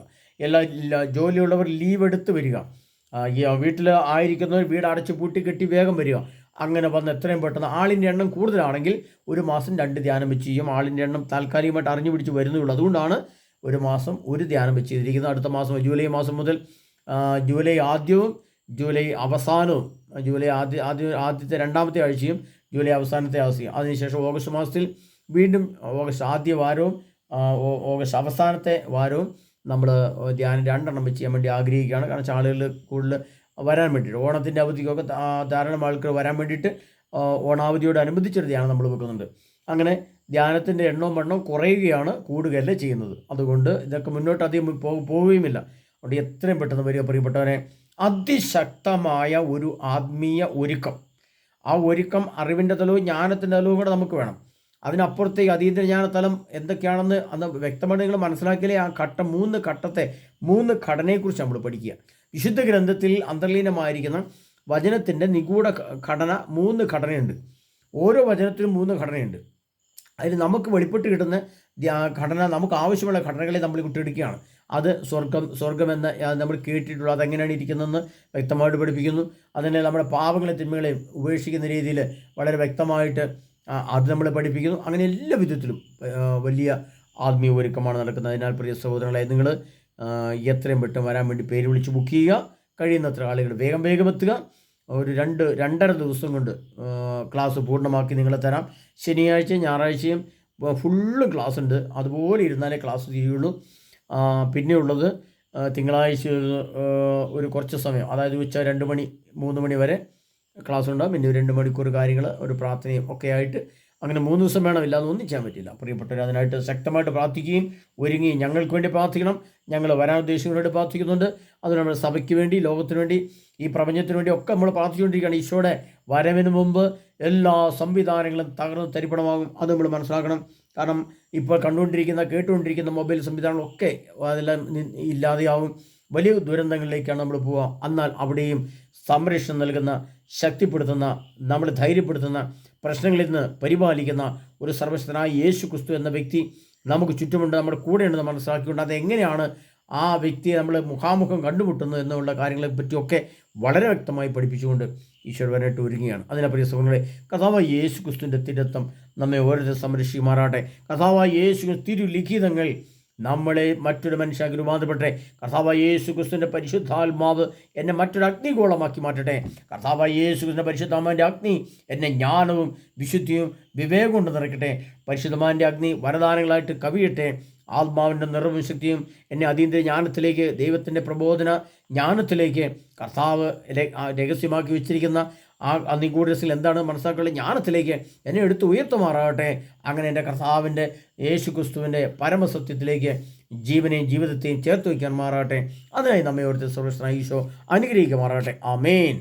ജോലിയുള്ളവർ ലീവ് എടുത്ത് വരിക. വീട്ടിൽ ആയിരിക്കുന്നവർ വീട് അടച്ച് പൂട്ടി കെട്ടി വേഗം വരിക. അങ്ങനെ വന്ന് എത്രയും പെട്ടെന്ന് ആളിൻ്റെ എണ്ണം കൂടുതലാണെങ്കിൽ ഒരു മാസം 2 ധ്യാനം വെച്ച് ചെയ്യും. ആളിൻ്റെ എണ്ണം താൽക്കാലികമായിട്ട് അറിഞ്ഞു പിടിച്ച് വരുന്നുള്ളൂ. അതുകൊണ്ടാണ് ഒരു മാസം ഒരു ധ്യാനം വെച്ച് ചെയ്തിരിക്കുന്നത്. അടുത്ത മാസം ജൂലൈ മാസം മുതൽ ജൂലൈ ആദ്യവും ജൂലൈ അവസാനവും, ജൂലൈ ആദ്യത്തെ 2ാമത്തെ ആഴ്ചയും ജൂലൈ അവസാനത്തെ ആഴ്ചയും, അതിനുശേഷം ഓഗസ്റ്റ് മാസത്തിൽ വീണ്ടും ഓഗസ്റ്റ് ആദ്യ വാരവും ഓഗസ്റ്റ് അവസാനത്തെ വാരവും നമ്മൾ ധ്യാനം 2 എണ്ണം വെച്ച് ചെയ്യാൻ വേണ്ടി ആഗ്രഹിക്കുകയാണ്. കാരണം ആളുകൾ കൂടുതൽ വരാൻ വേണ്ടിയിട്ട് ഓണത്തിൻ്റെ അവധിക്കൊക്കെ ധാരാളം ആൾക്കാർ വരാൻ വേണ്ടിയിട്ട് ഓണാവധിയോടനുബന്ധിച്ചൊരു ധ്യാനം നമ്മൾ വെക്കുന്നുണ്ട്. അങ്ങനെ ധ്യാനത്തിൻ്റെ എണ്ണവും കുറയുകയാണ്, കൂടുകയല്ല ചെയ്യുന്നത്. അതുകൊണ്ട് ഇതൊക്കെ മുന്നോട്ട് അധികം പോവുകയുമില്ല. അതുകൊണ്ട് എത്രയും പെട്ടെന്ന് വരിക പ്രിയപ്പെട്ടവരെ. അതിശക്തമായ ഒരു ആത്മീയ ഒരുക്കം, ആ ഒരുക്കം അറിവിൻ്റെ തലവും ജ്ഞാനത്തിൻ്റെ തലവും കൂടെ നമുക്ക് വേണം. അതിനപ്പുറത്തേക്ക് അതീന്ദ്ര ജ്ഞാനതലം എന്തൊക്കെയാണെന്ന് അന്ന് വ്യക്തമായിട്ട് നിങ്ങൾ മനസ്സിലാക്കിയാലേ ആ 3 ഘടനയെക്കുറിച്ച് നമ്മൾ പഠിക്കുക. വിശുദ്ധ ഗ്രന്ഥത്തിൽ അന്തർലീനമായിരിക്കുന്ന വചനത്തിൻ്റെ നിഗൂഢ ഘടന 3 ഘടനയുണ്ട്. ഓരോ വചനത്തിലും 3 ഘടനയുണ്ട്. അതിൽ നമുക്ക് വെളിപ്പെട്ട് കിട്ടുന്ന ഘടന, നമുക്ക് ആവശ്യമുള്ള ഘടനകളെ നമ്മൾ വിട്ടെടുക്കുകയാണ്. അത് സ്വർഗമെന്ന് നമ്മൾ കേട്ടിട്ടുള്ളൂ, അതെങ്ങനെയാണ് ഇരിക്കുന്നതെന്ന് വ്യക്തമായിട്ട് പഠിപ്പിക്കുന്നു. അതിനെ നമ്മുടെ പാപങ്ങളെ തിന്മകളെ ഉപേക്ഷിക്കുന്ന രീതിയിൽ വളരെ വ്യക്തമായിട്ട് അത് നമ്മൾ പഠിപ്പിക്കുന്നു. അങ്ങനെ എല്ലാ വിധത്തിലും വലിയ ആത്മീയ ഒരുക്കമാണ് നടക്കുന്നത്. അതിനാൽ പ്രിയ സഹോദരങ്ങളെ, നിങ്ങൾ എത്രയും പെട്ടെന്ന് വരാൻ വേണ്ടി പേര് വിളിച്ച് ബുക്ക് ചെയ്യുക. കഴിയുന്നത്ര ആളുകൾ വേഗം എത്തുക. ഒരു 2-2.5 ദിവസം കൊണ്ട് ക്ലാസ് പൂർണ്ണമാക്കി നിങ്ങളെ തരാം. ശനിയാഴ്ചയും ഞായറാഴ്ചയും ഫുള്ള് ക്ലാസ് ഉണ്ട്. അതുപോലെ ഇരുന്നാലേ ക്ലാസ് തീരുള്ളൂ. പിന്നെയുള്ളത് തിങ്കളാഴ്ച ഒരു കുറച്ച് സമയം, അതായത് ഉച്ച 2 മണി 3 മണി വരെ ക്ലാസ് ഉണ്ടാകും. പിന്നെ 2 മണിക്കൂർ കാര്യങ്ങൾ, ഒരു പ്രാർത്ഥനയും ഒക്കെ ആയിട്ട് അങ്ങനെ 3 ദിവസം വേണം. ഇല്ലാതെ ഒന്നും ചെയ്യാൻ പറ്റില്ല. പ്രിയപ്പെട്ടവർ, അതിനായിട്ട് ശക്തമായിട്ട് പ്രാർത്ഥിക്കുകയും ഒരുങ്ങുകയും ഞങ്ങൾക്ക് വേണ്ടി പ്രാർത്ഥിക്കണം. ഞങ്ങൾ വരാൻ ഉദ്ദേശിക്കുന്നവരോട് പ്രാർത്ഥിക്കുന്നുണ്ട്. അത് നമ്മുടെ സഭയ്ക്ക് വേണ്ടി, ലോകത്തിന് വേണ്ടി, ഈ പ്രപഞ്ചത്തിന് വേണ്ടി ഒക്കെ നമ്മൾ പ്രാർത്ഥിച്ചുകൊണ്ടിരിക്കുകയാണ്. ഈശോയുടെ വരവിന് മുമ്പ് എല്ലാ സംവിധാനങ്ങളും തകർന്ന് തരിപ്പണമാകും. അത് നമ്മൾ മനസ്സിലാക്കണം. കാരണം ഇപ്പോൾ കേട്ടുകൊണ്ടിരിക്കുന്ന മൊബൈൽ സംവിധാനങ്ങളൊക്കെ അതെല്ലാം ഇല്ലാതെയാവും. വലിയ ദുരന്തങ്ങളിലേക്കാണ് നമ്മൾ പോവുക. എന്നാൽ അവിടെയും സംരക്ഷണം നൽകുന്ന, ശക്തിപ്പെടുത്തുന്ന, നമ്മളെ ധൈര്യപ്പെടുത്തുന്ന, പ്രശ്നങ്ങളിൽ നിന്ന് പരിപാലിക്കുന്ന ഒരു സർവശക്തനായ യേശു ക്രിസ്തു എന്ന വ്യക്തി നമുക്ക് ചുറ്റുമുണ്ട്, നമ്മുടെ കൂടെയുണ്ടെന്ന് മനസ്സിലാക്കിക്കൊണ്ട് അതെങ്ങനെയാണ് ആ വ്യക്തിയെ നമ്മൾ മുഖാമുഖം കണ്ടുമുട്ടുന്നത് എന്നുള്ള കാര്യങ്ങളെ പറ്റിയൊക്കെ വളരെ വ്യക്തമായി പഠിപ്പിച്ചുകൊണ്ട് ഈശ്വര വരാനായിട്ട് ഒരുങ്ങുകയാണ്. അതിനെ പ്രിയ സുഹൃത്തുക്കളെ, കർത്താവായ യേശു ക്രിസ്തുവിൻ്റെ തിരുരക്തം നമ്മെ ഓരോരുത്തരും സംരക്ഷിക്കുമാറാട്ടെ. കർത്താവായ യേശു തിരുലിഖിതങ്ങൾ നമ്മളെ മറ്റൊരു മനുഷ്യർക്ക് രൂപാന്തരപ്പെട്ടെ. കർത്താവായ യേശു ക്രിസ്തുവിൻ്റെ പരിശുദ്ധാത്മാവ് എന്നെ മറ്റൊരു അഗ്നിഗോളമാക്കി മാറ്റട്ടെ. കർത്താവായ യേശു ക്രിസ്തുവിൻ്റെ പരിശുദ്ധാത്മാവിൻ്റെ അഗ്നി എന്നെ ജ്ഞാനവും വിശുദ്ധിയും വിവേകം കൊണ്ട് നിറയ്ക്കട്ടെ. പരിശുദ്ധമാൻ്റെ അഗ്നി വരദാനങ്ങളായിട്ട് കവിയട്ടെ. ആത്മാവിൻ്റെ നിറവും ശക്തിയും എന്നെ അതീന്ദ്രിയ ജ്ഞാനത്തിലേക്ക്, ദൈവത്തിൻ്റെ പ്രബോധന ജ്ഞാനത്തിലേക്ക്, കർത്താവ് രഹസ്യമാക്കി വെച്ചിരിക്കുന്ന ആ നിഗൂഢത്തിൽ എന്താണ് മനസ്സിലാക്കുക ജ്ഞാനത്തിലേക്ക് എന്നെ എടുത്ത് ഉയർത്തുമാറാകട്ടെ. അങ്ങനെ എൻ്റെ കർത്താവിൻ്റെ യേശു ക്രിസ്തുവിൻ്റെ പരമസത്യത്തിലേക്ക് ജീവനെയും ജീവിതത്തെയും ചേർത്ത് വയ്ക്കാൻ മാറാകട്ടെ. അതിനായി നമ്മെ ഓർത്ത് സർവ്വശക്തനായ ഈശോ അനുഗ്രഹിക്കുമാറാകട്ടെ. ആമേൻ.